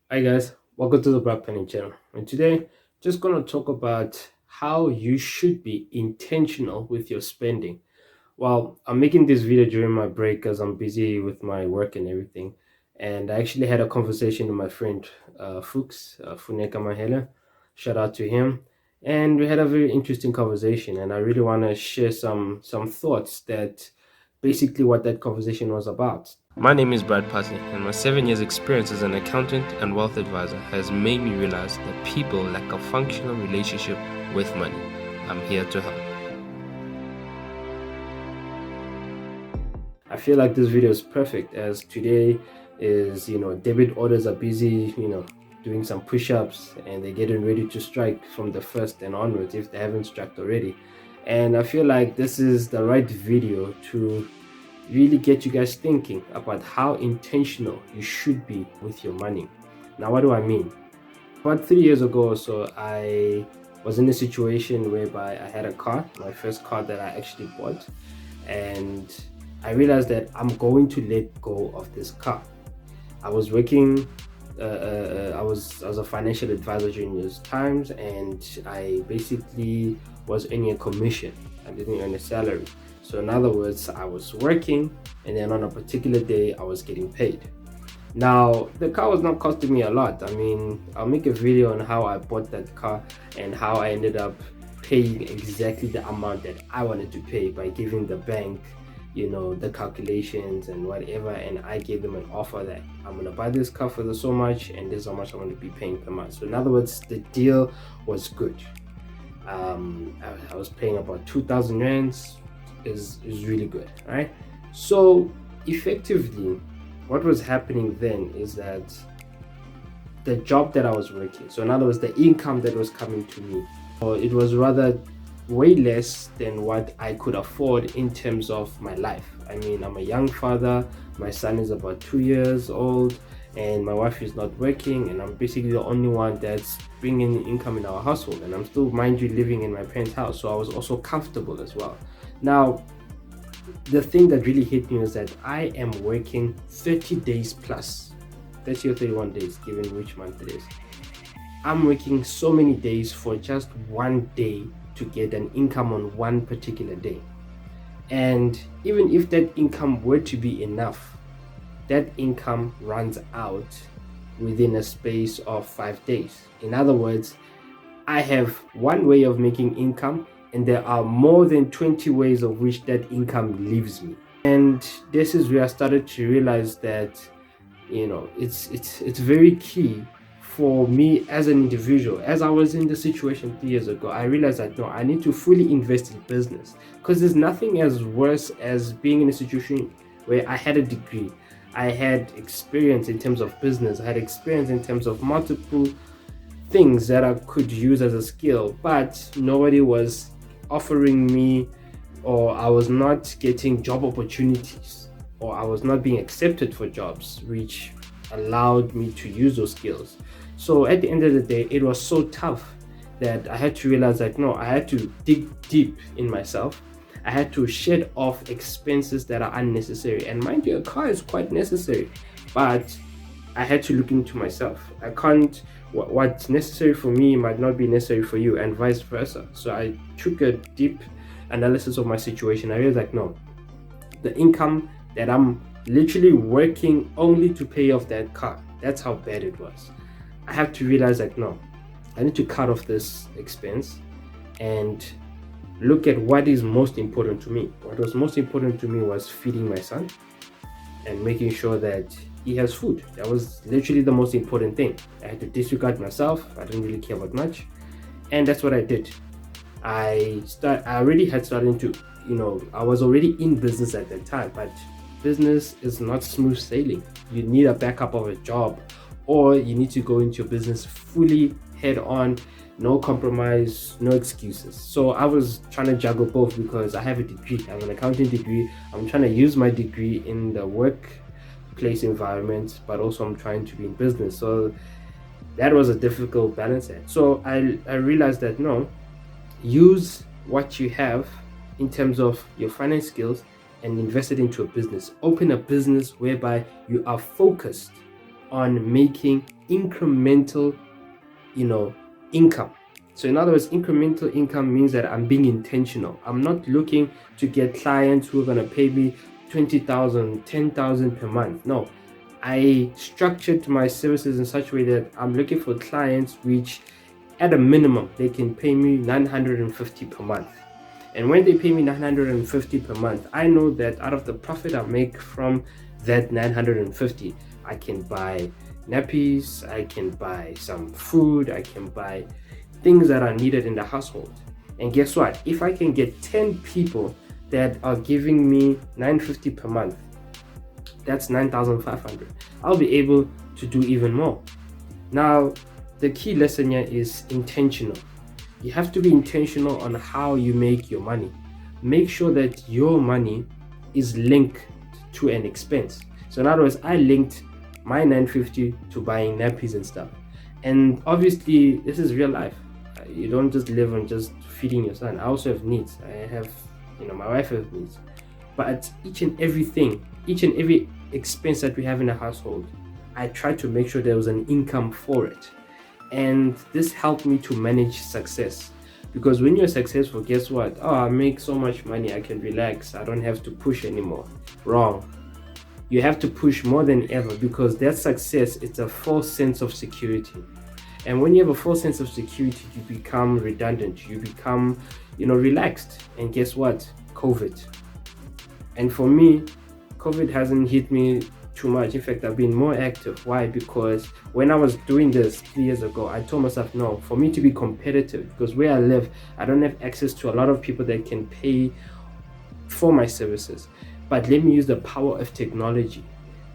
Hi guys, welcome to the Black Penny channel. And today, just gonna talk about how you should be intentional with your spending. Well, I'm making this video during my break because I'm busy with my work and everything. And I actually had a conversation with my friend Fuchs, Funeka Mahela. Shout out to him. And we had a very interesting conversation. And I really want to share some thoughts that basically what that conversation was about. My name is Brad Pasi, and my 7 years' experience as an accountant and wealth advisor has made me realize that people lack a functional relationship with money. I'm here to help. I feel like this video is perfect as today is, debit orders are busy, doing some push-ups and they're getting ready to strike from the first and onwards if they haven't struck already. And I feel like this is the right video to really get you guys thinking about how intentional you should be with your money. Now, what do I mean? About 3 years ago or so, I was in a situation whereby I had a car, my first car that I actually bought, and I realized that I'm going to let go of this car. I was working. I was a financial advisor during those times, and I basically was earning a commission. I didn't earn a salary. So in other words, I was working, and then on a particular day, I was getting paid. Now, the car was not costing me a lot. I mean, I'll make a video on how I bought that car and how I ended up paying exactly the amount that I wanted to pay by giving the bank, the calculations and whatever. And I gave them an offer that I'm going to buy this car for so much, and this is how much I'm going to be paying per month. So in other words, the deal was good. I was paying about 2,000 rands. Is really good, right? So effectively, what was happening then is that the job that I was working, so in other words, the income that was coming to me, it was rather way less than what I could afford in terms of my life. I mean, I'm a young father, my son is about 2 years old, and my wife is not working, and I'm basically the only one that's bringing income in our household. And I'm still, mind you, living in my parents' house, so I was also comfortable as well. Now, the thing that really hit me was that I am working 30 days plus, 30 or 31 days, given which month it is. I'm working so many days for just one day to get an income on one particular day. And even if that income were to be enough, that income runs out within a space of 5 days. In other words, I have one way of making income, and there are more than 20 ways of which that income leaves me. And this is where I started to realize that, it's very key for me as an individual. As I was in the situation 3 years ago, I realized that no, I need to fully invest in business, because there's nothing as worse as being in a situation where I had a degree, I had experience in terms of business, I had experience in terms of multiple things that I could use as a skill, but nobody was offering me, or I was not getting job opportunities, or I was not being accepted for jobs which allowed me to use those skills. So at the end of the day, it was so tough that I had to realize that no, I had to dig deep in myself. I had to shed off expenses that are unnecessary. And mind you, a car is quite necessary, but I had to look into myself. I can't, what's necessary for me might not be necessary for you, and vice versa. So I took a deep analysis of my situation. I realized like, no, the income that I'm literally working only to pay off that car, that's how bad it was. I have to realize like, no, I need to cut off this expense and look at what is most important to me. What was most important to me was feeding my son and making sure that he has food. That was literally the most important thing. I had to disregard myself. I didn't really care about much, and that's what I did. I already had started to, I was already in business at that time, but business is not smooth sailing. You need a backup of a job, or you need to go into your business fully head on, no compromise, no excuses. So I was trying to juggle both because I have a degree. I have an accounting degree. I'm trying to use my degree in the workplace environment, but also I'm trying to be in business. So that was a difficult balance act. So I realized that no, use what you have in terms of your finance skills and invest it into a business. Open a business whereby you are focused on making incremental, income. So in other words, incremental income means that I'm being intentional. I'm not looking to get clients who are going to pay me 20,000, 10,000 per month. No, I structured my services in such a way that I'm looking for clients which at a minimum they can pay me 950 per month. And when they pay me 950 per month, I know that out of the profit I make from that 950, I can buy nappies, I can buy some food, I can buy things that are needed in the household. And guess what? If I can get 10 people that are giving me 950 per month, that's 9,500. I'll be able to do even more. Now, the key lesson here is intentional. You have to be intentional on how you make your money. Make sure that your money is linked to an expense. So in other words, I linked my 950 to buying nappies and stuff. And obviously, this is real life. You don't just live on just feeding your son. I also have needs. I have, my wife has needs. But each and every expense that we have in a household, I try to make sure there was an income for it. And this helped me to manage success. Because when you're successful, guess what? Oh, I make so much money, I can relax. I don't have to push anymore. Wrong. You have to push more than ever, because that success, it's a false sense of security. And when you have a false sense of security, you become redundant. You become, relaxed. And guess what? COVID. And for me, COVID hasn't hit me too much. In fact, I've been more active. Why? Because when I was doing this 3 years ago, I told myself, no, for me to be competitive, because where I live, I don't have access to a lot of people that can pay for my services. But let me use the power of technology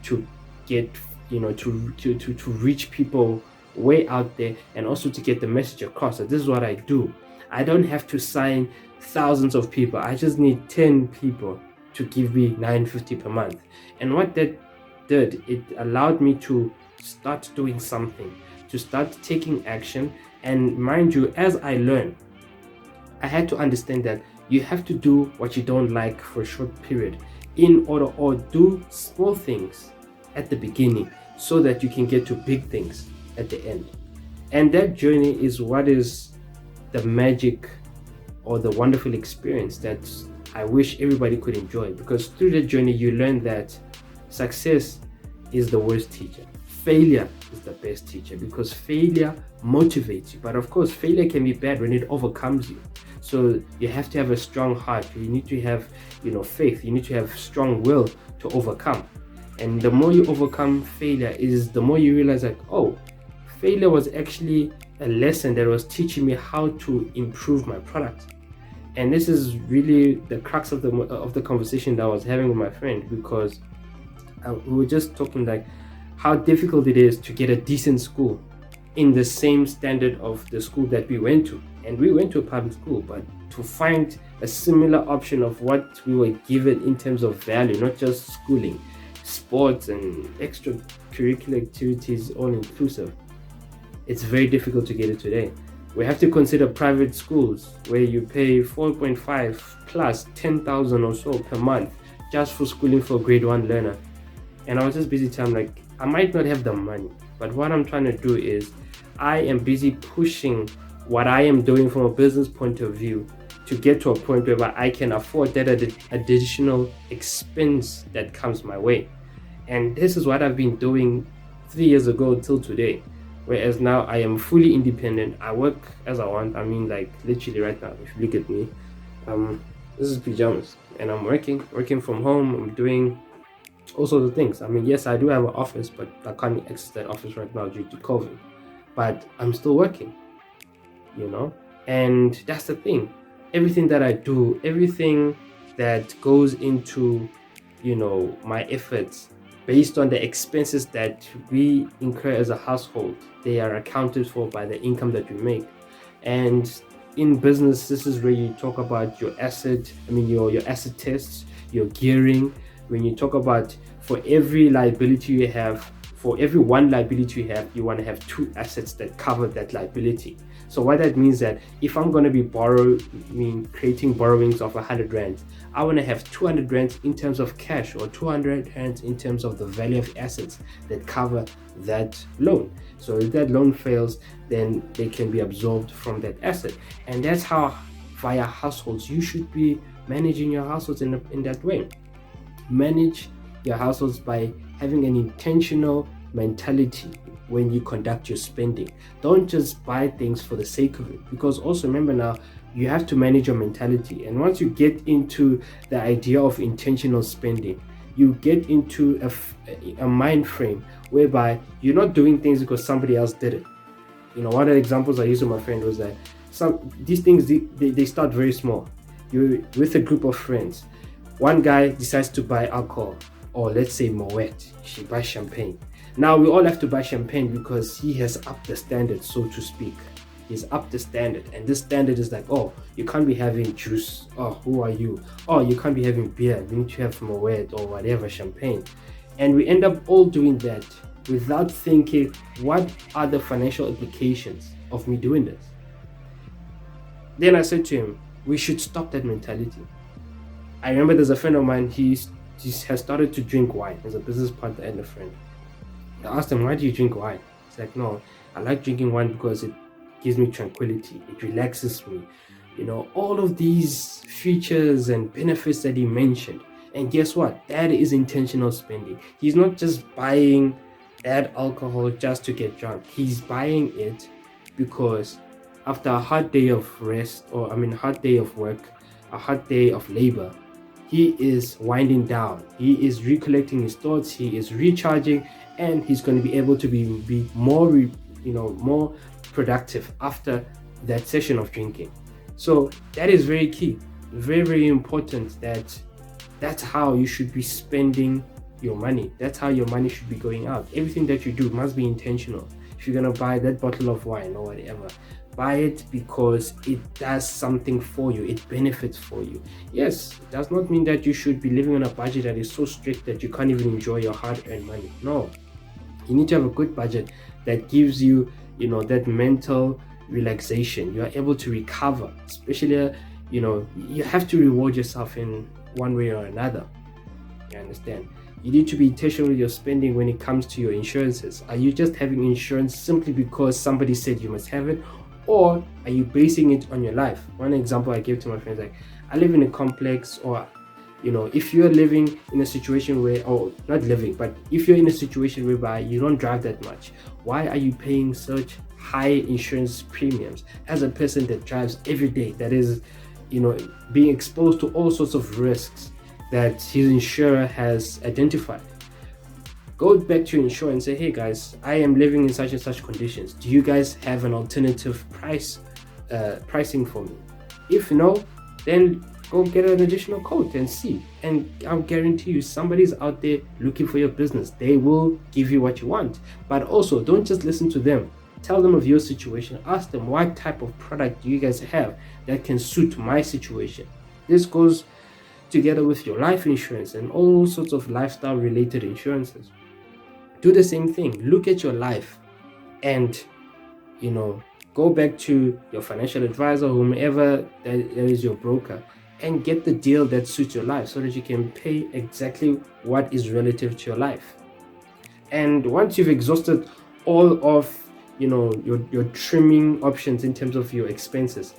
to get, to reach people way out there, and also to get the message across that this is what I do. I don't have to sign thousands of people. I just need 10 people to give me 950 per month. And what that did, it allowed me to start doing something, to start taking action. And mind you, as I learned, I had to understand that you have to do what you don't like for a short period in order, or do small things at the beginning so that you can get to big things at the end. And that journey is what is the magic or the wonderful experience that I wish everybody could enjoy, because through that journey you learn that success is the worst teacher. Failure is the best teacher, because failure motivates you. But of course, failure can be bad when it overcomes you. So you have to have a strong heart. You need to have, faith. You need to have strong will to overcome. And the more you overcome failure, is the more you realize that, oh, failure was actually a lesson that was teaching me how to improve my product. And this is really the crux of the conversation that I was having with my friend, because we were just talking like how difficult it is to get a decent school in the same standard of the school that we went to. And we went to a public school, but to find a similar option of what we were given in terms of value, not just schooling, sports and extracurricular activities, all inclusive, it's very difficult to get it today. We have to consider private schools where you pay 4.5 plus 10,000 or so per month just for schooling for a grade 1 learner. And I was just busy telling like, I might not have the money, but what I'm trying to do is I am busy pushing what I am doing from a business point of view to get to a point where I can afford that additional expense that comes my way. And this is what I've been doing 3 years ago till today. Whereas now I am fully independent. I work as I want. I mean, like literally right now, if you look at me, this is pajamas, and I'm working from home. I'm doing all sorts of things. I mean, yes, I do have an office, but I can't access that office right now due to COVID. But I'm still working, and that's the thing. Everything that I do, everything that goes into, my efforts, based on the expenses that we incur as a household, they are accounted for by the income that we make. And in business, this is where you talk about your asset, your asset tests, your gearing. When you talk about for every liability you have, for every one liability you have, you want to have 2 assets that cover that liability. So what that means that if I'm going to be creating borrowings of 100 rand, I want to have 200 rand in terms of cash, or 200 rand in terms of the value of assets that cover that loan. So if that loan fails, then they can be absorbed from that asset. And that's how, via households, you should be managing your households in that way. Manage your households by having an intentional mentality when you conduct your spending. Don't just buy things for the sake of it, because also remember, now you have to manage your mentality. And once you get into the idea of intentional spending, you get into a mind frame whereby you're not doing things because somebody else did it. One of the examples I used with my friend was that these things, they start very small. You're with a group of friends. One guy decides to buy alcohol, or let's say Moet, she buys champagne. Now we all have to buy champagne because he has upped the standard, so to speak. He's upped the standard, and this standard is like, oh, you can't be having juice. Oh, who are you? Oh, you can't be having beer. You need to have Moet or whatever, champagne. And we end up all doing that without thinking, what are the financial implications of me doing this? Then I said to him, we should stop that mentality. I remember there's a friend of mine, he has started to drink wine as a business partner and a friend. I asked him, why do you drink wine? He's like, no, I like drinking wine because it gives me tranquility, it relaxes me. All of these features and benefits that he mentioned. And guess what? That is intentional spending. He's not just buying that alcohol just to get drunk. He's buying it because after a hard day of rest, hard day of work, a hard day of labor, he is winding down. He is recollecting his thoughts. He is recharging, and he's going to be able to be more, more productive after that session of drinking. So that is very key, very, very important. That's how you should be spending your money. That's how your money should be going out. Everything that you do must be intentional. If you're going to buy that bottle of wine or whatever, buy it because it does something for you. It benefits for you. Yes, it does not mean that you should be living on a budget that is so strict that you can't even enjoy your hard-earned money. No, you need to have a good budget that gives you, that mental relaxation. You are able to recover, especially, you have to reward yourself in one way or another. You understand? You need to be intentional with your spending when it comes to your insurances. Are you just having insurance simply because somebody said you must have it? Or are you basing it on your life? One example I gave to my friends, like, I live in a complex, or if you're living in a situation where, or not living, but if you're in a situation whereby you don't drive that much, why are you paying such high insurance premiums as a person that drives every day, that is, being exposed to all sorts of risks that his insurer has identified? Go back to your insurer and say, hey guys, I am living in such and such conditions. Do you guys have an alternative pricing for me? If no, then go get an additional quote and see. And I'll guarantee you, somebody's out there looking for your business. They will give you what you want. But also, don't just listen to them. Tell them of your situation. Ask them, what type of product do you guys have that can suit my situation? This goes together with your life insurance and all sorts of lifestyle related insurances. Do the same thing. Look at your life and, go back to your financial advisor, whomever that is your broker, and get the deal that suits your life so that you can pay exactly what is relative to your life. And once you've exhausted all of, your trimming options in terms of your expenses,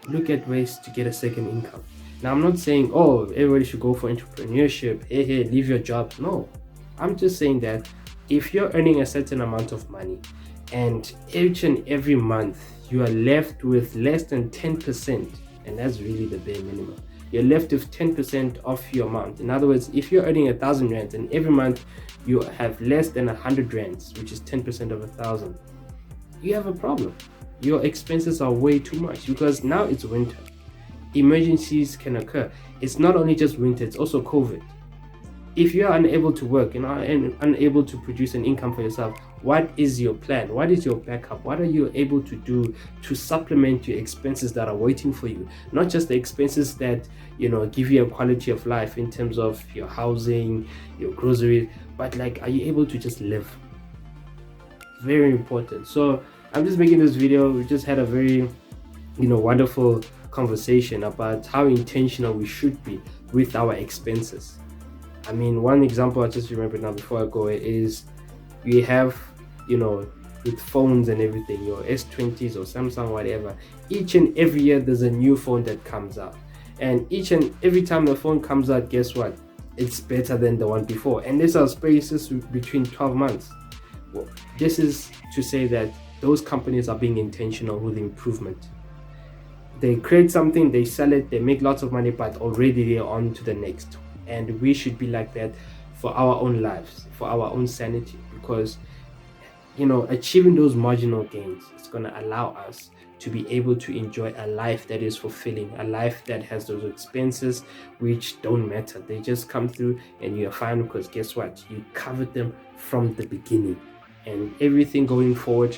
look at ways to get a second income. Now, I'm not saying, oh, everybody should go for entrepreneurship. Hey, leave your job. No, I'm just saying that if you're earning a certain amount of money and each and every month you are left with less than 10%, and that's really the bare minimum, you're left with 10% of your amount. In other words, if you're earning 1,000 rand and every month you have less than 100 rands, which is 10% of 1,000, you have a problem. Your expenses are way too much because now it's winter. Emergencies can occur. It's not only just winter, it's also COVID. If you are unable to work and unable to produce an income for yourself, what is your plan? What is your backup? What are you able to do to supplement your expenses that are waiting for you? Not just the expenses that, give you a quality of life in terms of your housing, your groceries, but like, are you able to just live? very important. So I'm just making this video. We just had a very wonderful conversation about how intentional we should be with our expenses. I mean, one example I just remembered now before I go is we have, with phones and everything, your S20s or Samsung, whatever, each and every year there's a new phone that comes out. And each and every time the phone comes out, guess what? It's better than the one before. And this are spaces between 12 months. Well, this is to say that those companies are being intentional with improvement. They create something, they sell it, they make lots of money, but already they're on to the next. And we should be like that for our own lives, for our own sanity, because achieving those marginal gains is going to allow us to be able to enjoy a life that is fulfilling, a life that has those expenses which don't matter. They just come through and you're fine, because guess what? You covered them from the beginning. And everything going forward,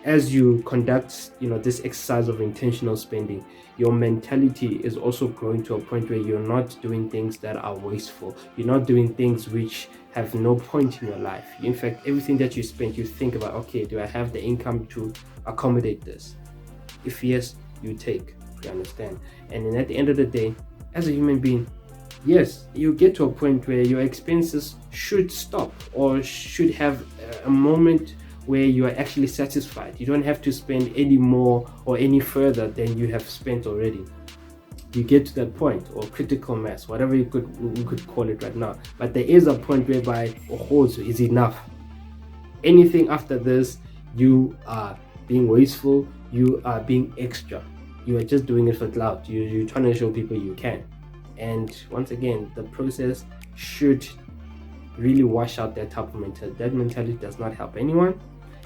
as you conduct this exercise of intentional spending, your mentality is also growing to a point where you're not doing things that are wasteful. You're not doing things which have no point in your life. In fact, everything that you spend, you think about, okay, do I have the income to accommodate this? If yes, you take. You understand? And then at the end of the day, as a human being, yes, you get to a point where your expenses should stop, or should have a moment where you are actually satisfied. You don't have to spend any more or any further than you have spent already. You get to that point, or critical mass, whatever we could call it right now. But there is a point whereby is enough. Anything after this, you are being wasteful, you are being extra. You are just doing it for clout. You're trying to show people you can. And once again, the process should really wash out that type of mentality. That mentality does not help anyone.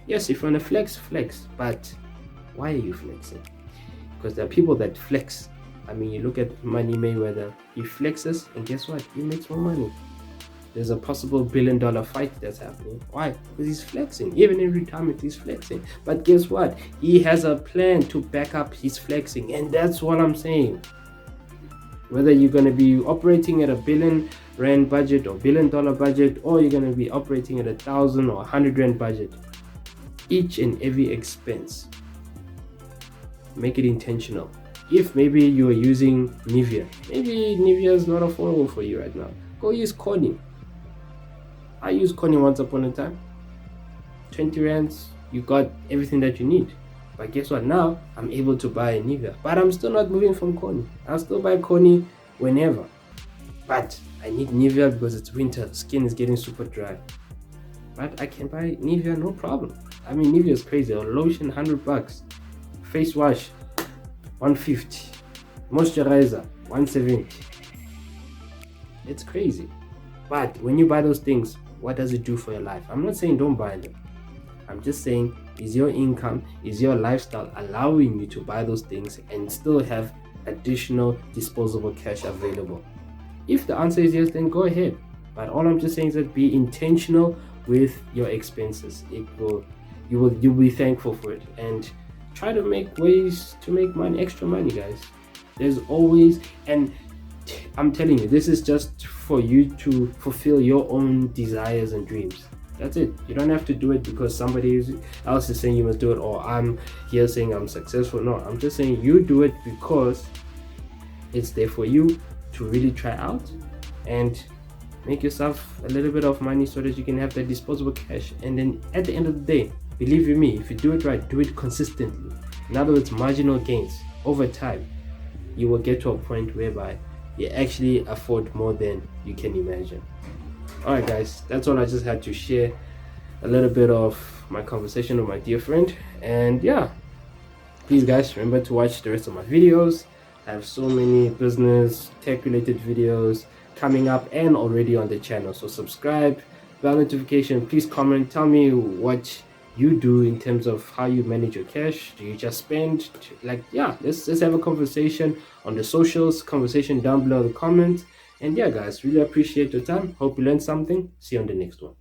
Yes, if you want to flex, but why are you flexing? Because there are people that flex. I mean, you look at Money Mayweather, he flexes, and guess what? He makes more money. There's a possible $1 billion fight that's happening. Why? Because he's flexing. Even in retirement, he's flexing. But guess what? He has a plan to back up his flexing, and that's what I'm saying. Whether you're going to be operating at a R1 billion budget or $1 billion budget, or you're going to be operating at 1,000 or 100 Rand budget, each and every expense, make it intentional. If maybe you are using Nivea, maybe Nivea is not affordable for you right now, go use Connie. I used Connie once upon a time. 20 rands, you got everything that you need. But guess what? Now I'm able to buy Nivea, but I'm still not moving from Connie. I'll still buy Connie whenever, but I need Nivea because it's winter, skin is getting super dry. But I can buy Nivea, no problem. I mean, Nivea is crazy. A lotion, $100. Face wash, 150. Moisturizer, 170. It's crazy. But when you buy those things, what does it do for your life? I'm not saying don't buy them. I'm just saying, is your income, is your lifestyle allowing you to buy those things and still have additional disposable cash available? If the answer is yes, then go ahead. But all I'm just saying is that be intentional with your expenses. You'll be thankful for it, and try to make ways to make money, extra money, guys. There's always, and I'm telling you, this is just for you to fulfill your own desires and dreams. That's it. You don't have to do it because somebody else is saying you must do it, or I'm here saying I'm successful. No, I'm just saying you do it because it's there for you to really try out and make yourself a little bit of money so that you can have that disposable cash. And then at the end of the day, believe you me, if you do it right, do it consistently. In other words, marginal gains over time, you will get to a point whereby you actually afford more than you can imagine. Alright guys, that's all I just had to share. A little bit of my conversation with my dear friend. And yeah, please guys, remember to watch the rest of my videos. I have so many business, tech related videos coming up and already on the channel. So subscribe, bell notification, please comment, tell me what you do in terms of how you manage your cash. Do you just spend? Let's have a conversation on the socials, conversation down below the comments. And yeah guys, really appreciate your time. Hope you learned something. See you on the next one.